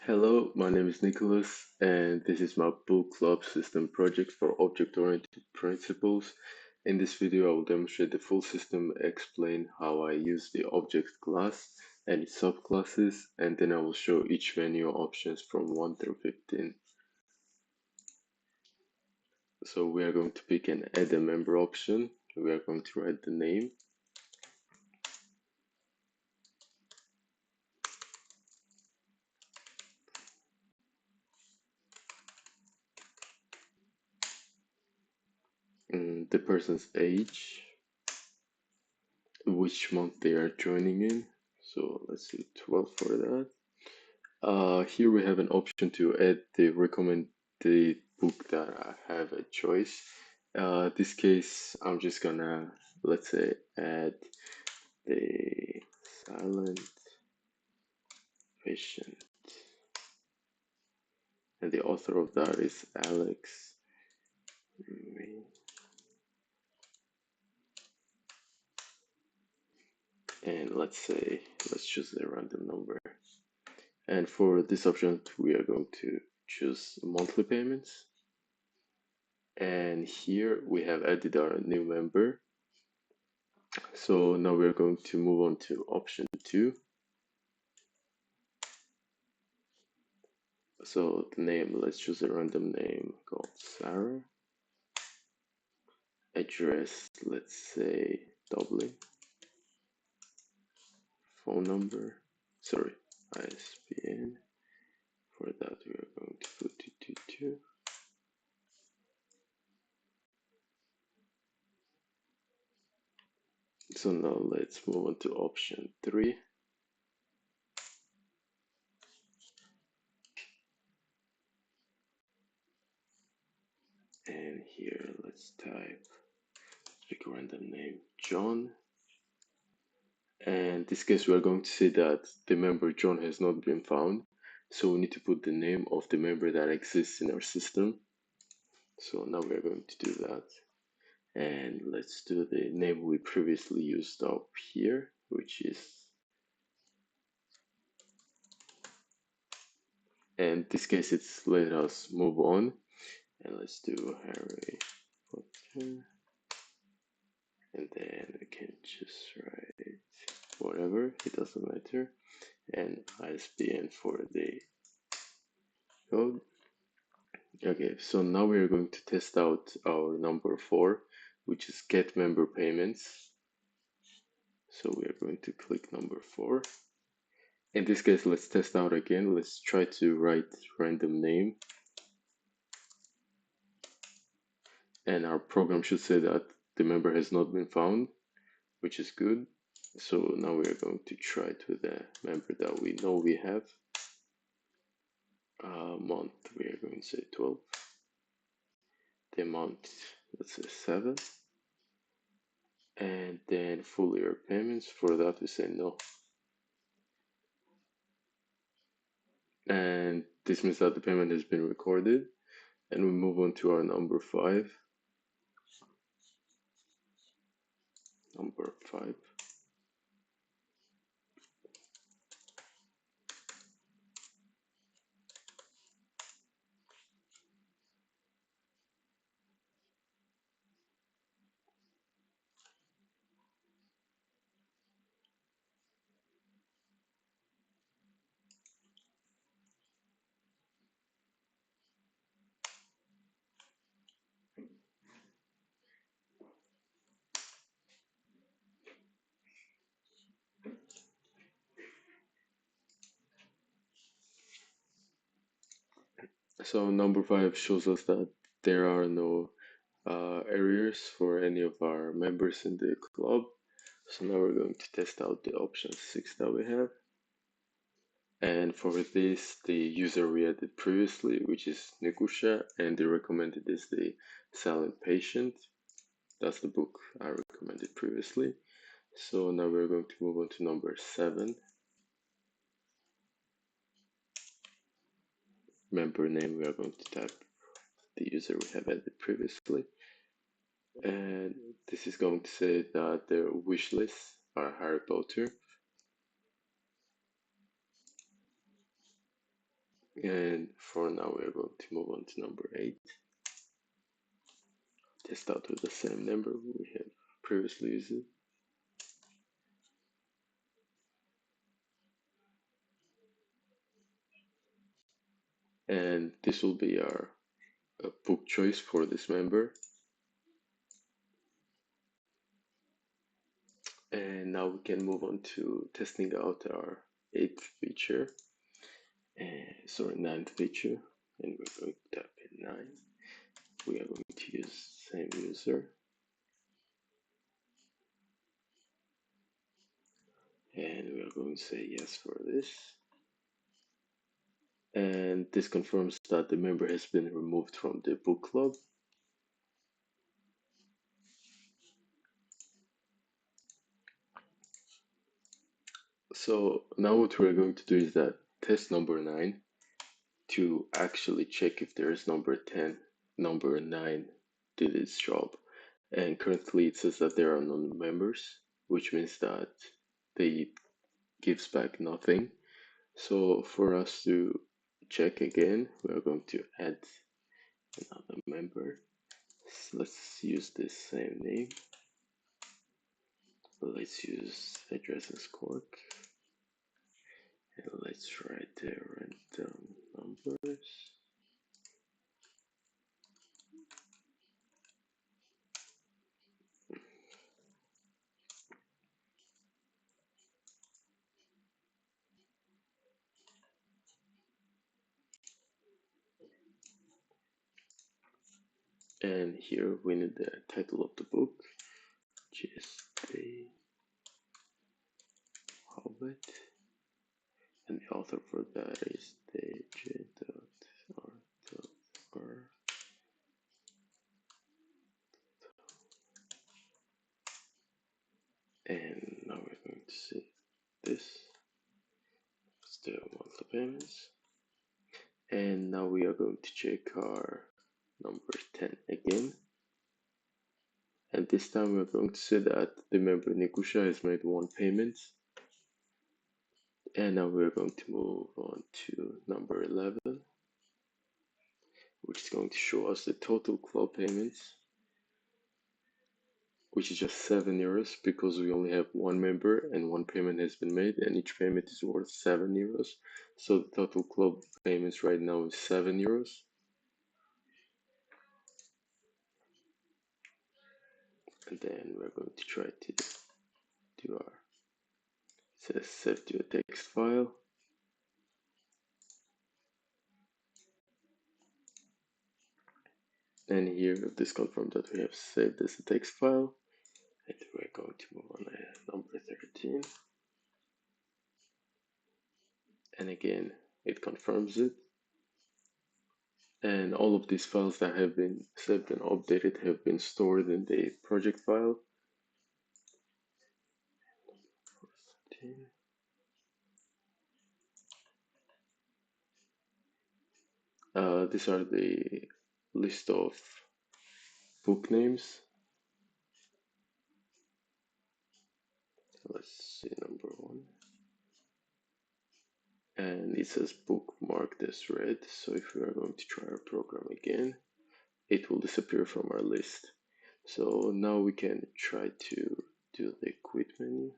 Hello, my name is Nikoloz, and this is my book club system project for object-oriented principles. In this video, I will demonstrate the full system, explain how I use the object class and its subclasses, and then I will show each menu options from 1 through 15. So we are going to pick an add a member option. We are going to write the name. The person's age, which month they are joining in. So let's see, 12 for that. Here we have an option to add the recommended book that I have a choice. This case, I'm just gonna, let's say, add the silent patient. And the author of that is Alex. And let's choose a random number. And for this option, we are going to choose monthly payments. And here we have added our new member. So now we're going to move on to option 2. So the name, let's choose a random name called Sarah. Address, let's say Dublin. Phone number, sorry, ISBN. For that, we are going to put 222. So now let's move on to option 3. And here, let's pick a random name, John. And in this case, we are going to say that the member John has not been found. So we need to put the name of the member that exists in our system. So now we are going to do that. And let's do the name we previously used up here, which is, and in this case, it's let us move on. And let's do Harry Potter. And then we can just write whatever, it doesn't matter. And ISBN for the code. Okay, so now we are going to test out our number 4, which is get member payments. So we are going to click number 4. In this case, let's test out again. Let's try to write random name. And our program should say that the member has not been found, which is good. So now we are going to try it with the member that we know we have. Month, we are going to say 12. The month, let's say 7. And then full year payments, for that we say no. And this means that the payment has been recorded. And we move on to our number 5. Number 5. So number 5 shows us that there are no errors for any of our members in the club. So now we're going to test out the option 6 that we have. And for this, the user we added previously, which is Nikusha, and the recommended is the Silent Patient. That's the book I recommended previously. So now we're going to move on to number 7. Member name, we are going to type the user we have added previously. And this is going to say that their wish lists are Harry Potter. And for now, we're going to move on to number 8. Test out with the same number we have previously used. And this will be our book choice for this member. And now we can move on to testing out our 8th feature, ninth feature, and we're going to tap in 9. We are going to use same user, and we are going to say yes for this. And this confirms that the member has been removed from the book club. So now what we're going to do is that test number 9 to actually check if there is number 10, number 9 did its job. And currently it says that there are no members, which means that they gives back nothing. So for us to check again, we are going to add another member. So let's use this same name. Let's use address as cork. And let's write the random numbers. And here we need the title of the book, which is The Hobbit. And the author for that is dj.r.r. And now we're going to see this. Let's do monthly payments. And now we are going to check our number 10 again. And this time we're going to see that the member Nikusha has made 1 payment. And now we're going to move on to number 11, which is going to show us the total club payments, which is just €7 because we only have 1 member and 1 payment has been made, and each payment is worth €7. So the total club payments right now is €7. And then we're going to try to do our save to a text file. And here this confirms that we have saved as a text file. And we're going to move on to number 13. And again, it confirms it. And all of these files that have been saved and updated have been stored in the project file. These are the list of book names. Let's see number 1. And it says book marked as red. So if we are going to try our program again, it will disappear from our list. So now we can try to do the quit menu.